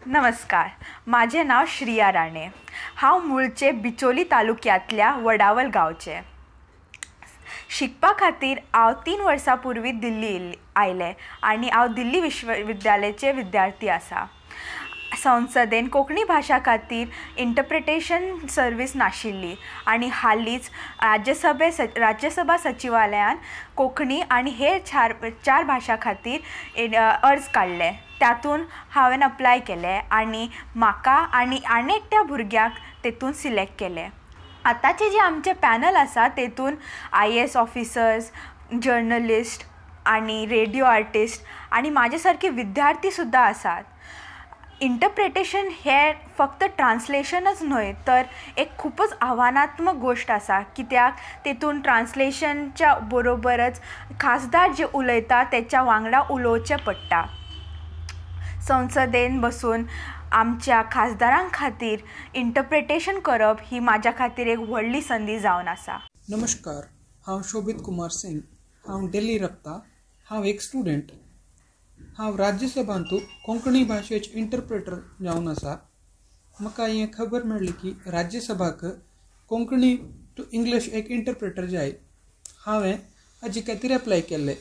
नमस्कार, माझे नाव श्रिया राणे। हांव मूळचे बिचोली तालुक्यातल्या वडावल गांवचे। शिकपा खातीर हांव 3 वर्सां पूर्वी दिल्ली आयलें आनी हांव दिल्ली विश्वविद्यालयाचे विद्यार्थी आसा। संसदेन कोंकणी भाशा खातीर इंटरप्रिटेशन सर्वीस नाशिल्ली आनी हालींच राज्यसभा सचिवालयान कोंकणी आनी हेर चार भाशा खातीर अर्ज काडले। तातूंत हांवें अप्लाय केलें आनी म्हाका आनी एकट्या भुरग्याक तेतून सिलेक्ट केलें। आतांचे जे आमचे पॅनल आसा तेतून IAS ऑफिसर्स, जर्नलिस्ट आनी रेडिओ आर्टिस्ट आनी म्हाजे सारके विद्यार्थी सुद्दां आसात। इंटरप्रिटेशन हे फक्त ट्रान्सलेशनच न्हय तर एक खूबच आव्हानात्मक गोश्ट आसा, कित्याक तेतून ट्रान्सलेशनच्या बरोबरच खासदार जे उलयता तेच्या वांगडा उलोवचें पडटा। संसदेन बसून आमच्या खासदारां खातीर इंटरप्रिटेशन करप ही म्हाज्या खातीर एक व्हडली संदी जावन आसा। नमस्कार, हांव शोभित कुमार सिंग। हांव दिल्ली रावतां। हांव एक स्टुडंट। हांव राज्यसभांतू कोंकणी भाशेचे इंटरप्रेटर जावन आसा। म्हाका हें खबर मेळ्ळी की राज्यसभाक कोंकणी टू इंग्लीश एक इंटरप्रेटर जाय। हांवें हाजे खातीर अप्लाय केल्लें।